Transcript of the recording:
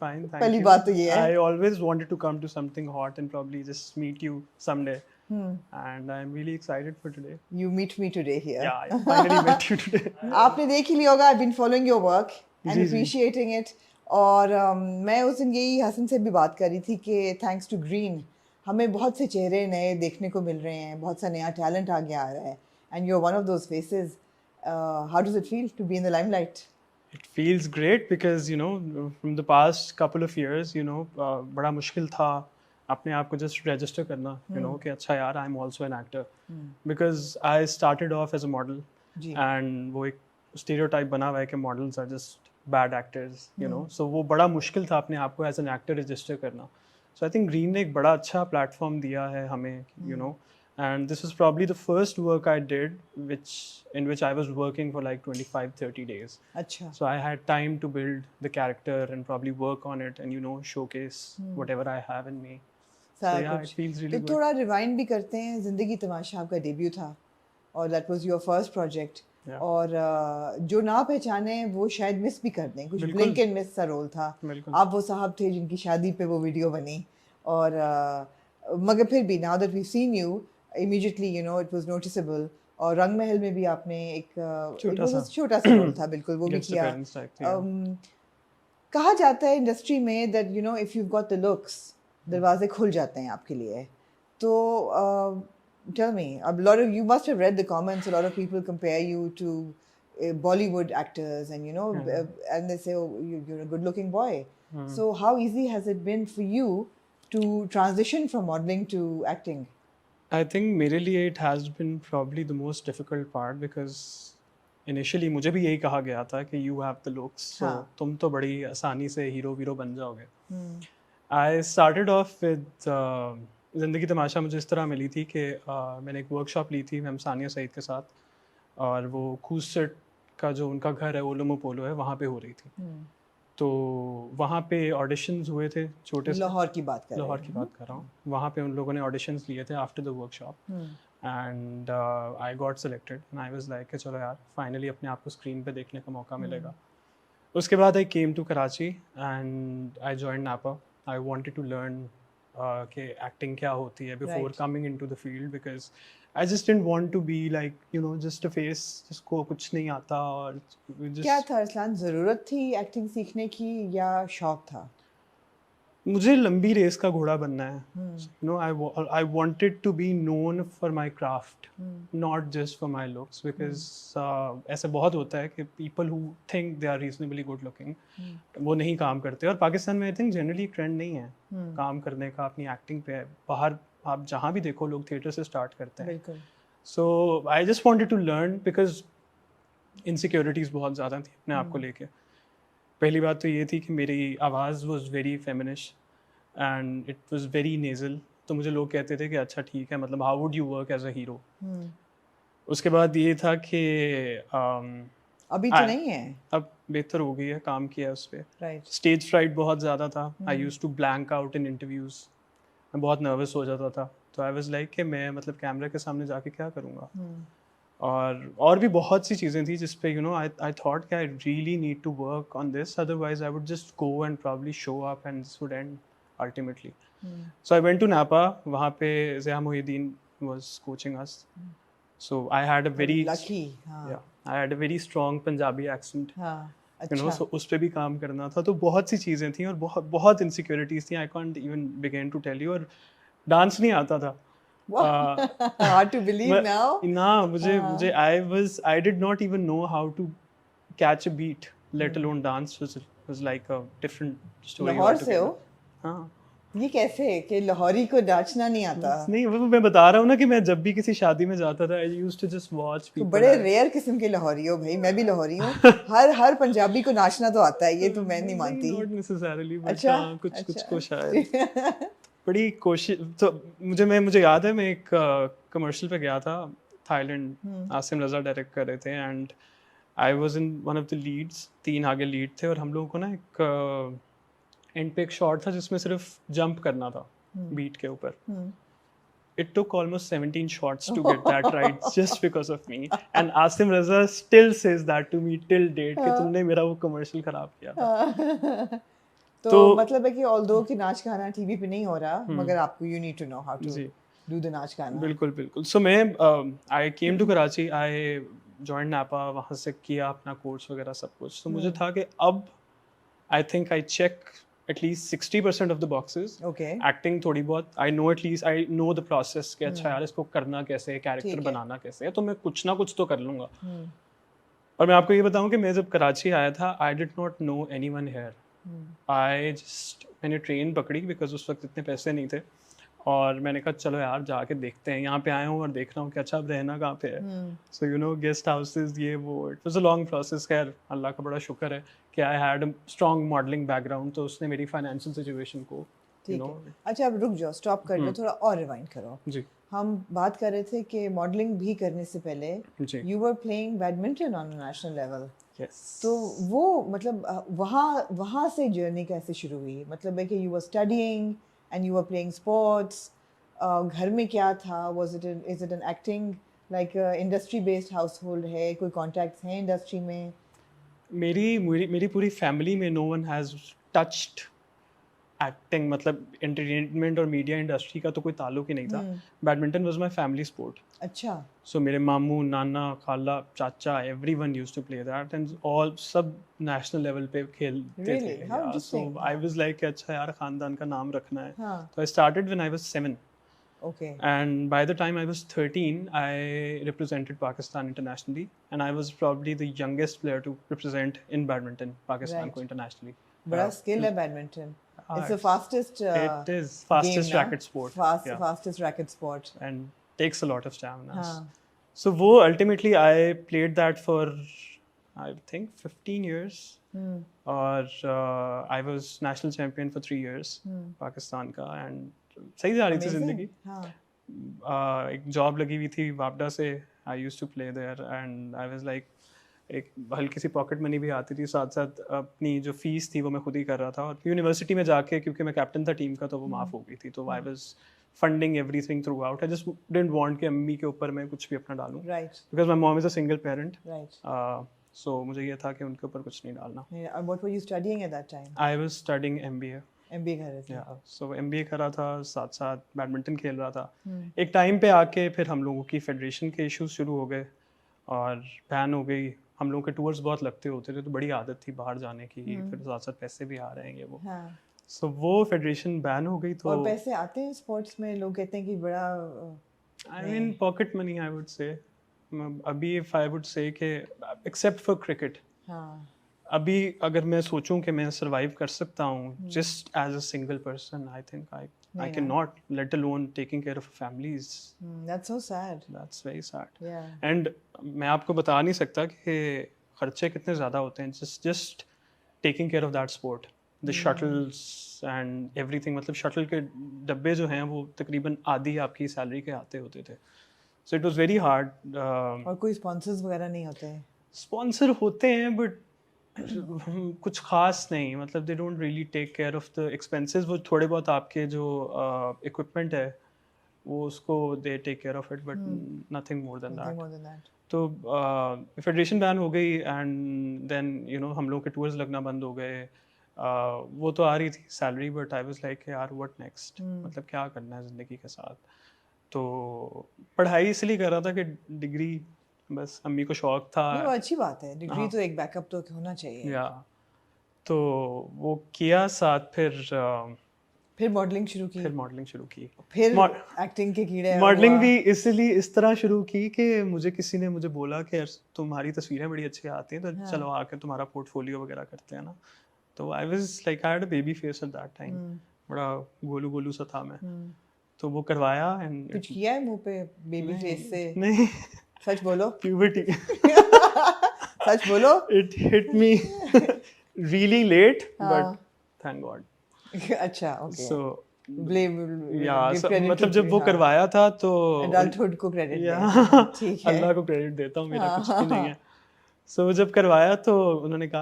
fine, thank पहली you. बात तो ये है. I always wanted to come to something hot and probably just meet you someday. And I'm really excited for today. You meet me today here. Yeah, I finally met you today. आपने देख ही लिया होगा, I've been following your work and ji, ji. appreciating it. और मैं उस दिन यही हसन से भी बात कर रही थी कि थैंक्स टू ग्रीन हमें बहुत से चेहरे नए देखने को मिल रहे हैं, बहुत सा नया टैलेंट आगे आ रहा है. And you are one of those faces. How does it feel to be in the limelight? It feels great because you know from the past couple of years you know बड़ा मुश्किल था अपने आप को just register करना you know कि अच्छा यार I'm also an actor because I started off as a model ji. and वो एक stereotype बना हुआ है कि models are just bad actors you know so वो बड़ा मुश्किल था अपने आप को as an actor register करना. So I think Green ने एक बड़ा अच्छा platform दिया है हमें you know and this was probably the first work I did in which I was working for like 25-30 days. अच्छा. So I had time to build the character and probably work on it and you know showcase whatever I have in me. So सारा yeah, कुछ. it feels really तो good. थोड़ा rewind भी करते हैं. जिंदगी तमाशा आपका डेब्यू था और that was your first project. Yeah. और जो ना पहचाने वो शायद मिस भी कर दें. कुछ बिल्कुल. ब्लिंक एंड मिस सा रोल था. बिल्कुल. आप वो साहब थे जिनकी शादी पे वो वीडियो बनी. और मगर फिर भी now that we seen you immediately you know it was noticeable. और रंग महल में भी आपने एक छोटा सा रोल था, बिल्कुल वो भी Against the किया. parents type, yeah. कहा जाता है इंडस्ट्री में that you know if you got the looks दरवाजे खुल जाते हैं आपके लिए. तो tell me, a lot of you must have read the comments. A lot of people compare you to Bollywood actors, and you know, and they say, "Oh, you're a good-looking boy." So, how easy has it been for you to transition from modeling to acting? I think मेरे लिए it has been probably the most difficult part because initially मुझे भी यही कहा गया था कि you have the looks, so हाँ. तुम तो बड़ी आसानी से हीरो वीरो बन जाओगे. I started off with ज़िंदगी तमाशा मुझे इस तरह मिली थी कि मैंने एक वर्कशॉप ली थी मैम सानिया सईद के साथ और वो खूसट का जो उनका घर है ओलोमो पोलो है वहाँ पे हो रही थी. तो वहाँ पे ऑडिशंस हुए थे छोटे से. लाहौर की बात कर रहे हैं. लाहौर की बात कर रहा हूँ. वहाँ पे उन लोगों ने ऑडिशंस लिए थे after the workshop and I got selected and I was like कि चलो यार फाइनली अपने आप को स्क्रीन पे देखने का मौका मिलेगा. उसके बाद I came to Karachi and I joined NAPA. I wanted to learn कि एक्टिंग क्या होती है before coming into the field because I just didn't want to be like you know just a face जिसको कुछ नहीं आता और just क्या था अरसलान, ज़रूरत थी एक्टिंग सीखने की या शौक था? मुझे लंबी रेस का घोड़ा बनना है. You know I wanted to be known for my craft not just for my looks because ऐसा बहुत होता है कि people who think they are reasonably good looking वो नहीं काम करते और पाकिस्तान में I think generally ट्रेंड नहीं है काम करने का अपनी एक्टिंग पे. बाहर आप जहाँ भी देखो लोग थिएटर से स्टार्ट करते हैं. बिल्कुल. So I just wanted to learn because insecurities बहुत ज़्यादा थी अपने आप को लेके. पहली बात तो ये थी कि मेरी आवाज़ was very feminine and it was very nasal. तो मुझे लोग कहते थे कि अच्छा ठीक है मतलब how would you work as a hero. उसके बाद ये था कि अभी तो नहीं है, अब बेहतर हो गई है, काम किया है उस पर. राइट. स्टेज फ्राइट बहुत ज़्यादा था. I used to blank out in interviews. मैं बहुत नर्वस हो जाता था. तो आई वाज लाइक कि मैं मतलब कैमरा के सामने जाके क्या करूँगा. और भी बहुत सी चीज़ें थी जिस पे यू नो आई थॉट कि I really need to work on this otherwise I would just go and probably show up and this would end ultimately. So I went to NAPA. वहाँ पे Zia Mohiuddin was coaching us. So I had a very lucky. I had a very strong Punjabi accent अच्छा. You know. So उस पे भी काम करना था. तो बहुत सी चीज़ें थी और बहुत बहुत इनसिक्योरिटीज़ थी. I can't even begin to tell you. और डांस नहीं आता था. Hard to believe now. ना मुझे I did not even know how to catch a beat, let alone dance. Was like a different story. Lahore से हो? हाँ. ये कैसे कि लाहौरी को नाचना नहीं आता? नहीं वो मैं बता रहा हूँ ना कि मैं जब भी किसी शादी में जाता था I used to just watch तो people. बड़े रेयर किस्म के लाहौरी हो भाई. मैं भी लाहौरी हूँ. हर पंजाबी को नाचना तो आता है, ये तो मैं नहीं मानती. Not necessarily, but अच्छा, हाँ, कुछ को शायद. बड़ी कोशिश. तो मुझे याद है मैं एक कमर्शियल पे गया था थाईलैंड. आसिम रजा डायरेक्ट कर रहे थे and I was in one of the leads. 3 आगे लीड थे और हम लोगों को ना एक एंड पे एक शॉट था जिसमें सिर्फ जंप करना था बीट के ऊपर. It took almost 17 shots to get that right just because of me. And Asim Raza still says that to me till date कि तुमने मेरा वो कमर्शियल खराब किया था. तो मतलब है कि ऑल्दो कि नाच गाना टीवी पे नहीं हो रहा, मगर आपको you need to know how to do the नाच गाना। बिल्कुल बिल्कुल। सो मैं I came to Karachi, I join NAPA, वहाँ से किया अपना कोर्स वगैरह सब कुछ। तो मुझे था कि अब I think I check at least 60% of the boxes. Okay, acting थोड़ी बहुत I know, at least I know the process कि अच्छा यार इसको करना कैसे है, कैरेक्टर ठीक है। बनाना कैसे है, तो मैं कुछ ना कुछ तो कर लूँगा। और मैं आपको ये बताऊँ कि मैं जब कराची आया था, I did not know anyone here. I just मैंने ट्रेन पकड़ी बिकॉज उस वक्त इतने पैसे नहीं थे, और मैंने कहा चलो यार जाके देखते हैं, यहाँ पे आया हूँ और देख रहा हूँ कि अच्छा अब रहना कहाँ पे है। So you know guest houses ये वो, it was a long process. खैर अल्लाह का बड़ा शुक्र है कि आई had a strong modelling background, तो उसने मेरी फाइनेंशियल सिचुएशन को ठीक है। अच्छा अब रुक जाओ, स्टॉप कर दो, थोड़ा और रिवाइंड करो। जी हम बात कर रहे थे कि मॉडलिंग भी करने से पहले जी you were playing badminton on national level. Yes. तो वो मतलब वहाँ से जर्नी कैसे शुरू हुई? मतलब है कि you were studying and you were playing sports, घर में क्या था? Is it an acting like industry based house hold है, कोई कॉन्टैक्ट्स हैं इंडस्ट्री में? मेरी मेरी मेरी पूरी फैमिली में no one has touched acting, मतलब एंटरटेनमेंट और मीडिया इंडस्ट्री का तो कोई ताल्लुक ही नहीं था। Badminton was my family sport. अच्छा। सो मेरे मामू, नाना, खाला, चाचा, everyone used to play that, and all सब नेशनल लेवल पे खेलते Really? थे। How so interesting. I was like अच्छा यार खानदान का नाम रखना है। हाँ। तो I started when I was 7, Okay. and by the time I was 13 I represented Pakistan internationally, and I was probably the youngest player to represent in badminton Pakistan Right. को internationally. बड़ा स्किल है badminton. It's the it's- fastest it is fastest game, racket sport. Yeah. fastest racket sport. And takes a lot of stamina. हाँ। So wo ultimately I played that for I think 15 years. और I was national champion for 3 years Pakistan का, and सही जा रही थी Amazing. जिंदगी। हाँ। एक जॉब लगी हुई थी वापडा से, I used to play there, and I was like एक हल्की सी पॉकेट मनी भी आती थी, साथ साथ अपनी जो फीस थी वो मैं खुद ही कर रहा था, और यूनिवर्सिटी में जाके क्योंकि मैं कैप्टन था टीम का तो वो माफ़ हो गई थी, तो I was funding everything through out. I just didn't want कि अम्मी के ऊपर मैं कुछ भी अपना डालूं, Right. Because my mom is a single parent. Right. सो मुझे ये था कि उनके ऊपर कुछ नहीं डालना। Yeah. And what were you studying at that time? I was studying MBA। MBA कर रहे थे। सो MBA कर रहा था, साथ साथ बैडमिंटन खेल रहा था। एक टाइम पे आके फिर हम लोगों की फेडरेशन के इश्यूज शुरू हो गए और बैन हो गई। हम लोगों के टूर्स बहुत लगते होते थे, तो बड़ी आदत थी बाहर जाने की, फिर साथ साथ पैसे भी आ रहे हैं ये वो। हाँ। सो वो फेडरेशन बैन हो गई। तो और पैसे आते हैं स्पोर्ट्स में, लोग कहते हैं कि बड़ा I mean pocket money I would say. अभी इफ आई वुड से कि एक्सेप्ट फॉर क्रिकेट, हाँ। अभी अगर मैं सोचूं कि मैं सरवाइव कर सकता हूँ just as a single person, I think I can not, let alone taking care of families. That's so sad. That's very sad. Yeah. And मैं आपको बता नहीं सकता कि खर्चे कितने ज़्यादा होते हैं just taking care of that sport, the shuttles and everything. मतलब शटल के डब्बे जो हैं वो तकरीबन आधी आपकी सैलरी के आते होते थे। So it was very hard. और कोई स्पॉन्सर्स वगैरह नहीं होते? स्पॉन्सर होते हैं बट कुछ खास नहीं, मतलब they don't really take care of the expenses. वो थोड़े बहुत आपके जो इक्विपमेंट है वो उसको they take care of it, but nothing more than Nothing that. more than that. तो फेडरेशन बैन हो गई, एंड देन यू नो हम लोग के टूर्स लगना बंद हो गए। वो तो आ रही थी salary, but I was like यार व्हाट नेक्स्ट, मतलब क्या करना है ज़िंदगी के साथ। तो पढ़ाई इसलिए कर रहा था कि डिग्री, बस अम्मी को शौक था। नहीं, वो अच्छी बात है, डिग्री तो एक बैकअप तो होना चाहिए। या तो वो किया, साथ फिर मॉडलिंग शुरू की, फिर मॉडलिंग शुरू की। फिर एक्टिंग के कीड़े मॉडलिंग भी इसलिए इस तरह शुरू की कि मुझे किसी ने मुझे बोला कि यार तुम्हारी तस्वीरें बड़ी अच्छी आती हैं, तो चलो आके तुम्हारा पोर्टफोलियो वगैरह करते हैं ना। तो आई was like I had a baby face at that time, बड़ा गोलू गोलू सा था मैं। तो वो करवाया एंड कुछ किया है मुंह पे बेबी फेस से? नहीं, सच बोलो। प्यूबर्टी। सच बोलो। It hit me really late, but thank God. अच्छा, ओके। So ब्लेम या मतलब जब वो करवाया था तो एडल्टहुड को क्रेडिट या ठीक है, अल्लाह को क्रेडिट देता हूँ, मेरा कुछ भी नहीं है। सो जब करवाया तो उन्होंने कहा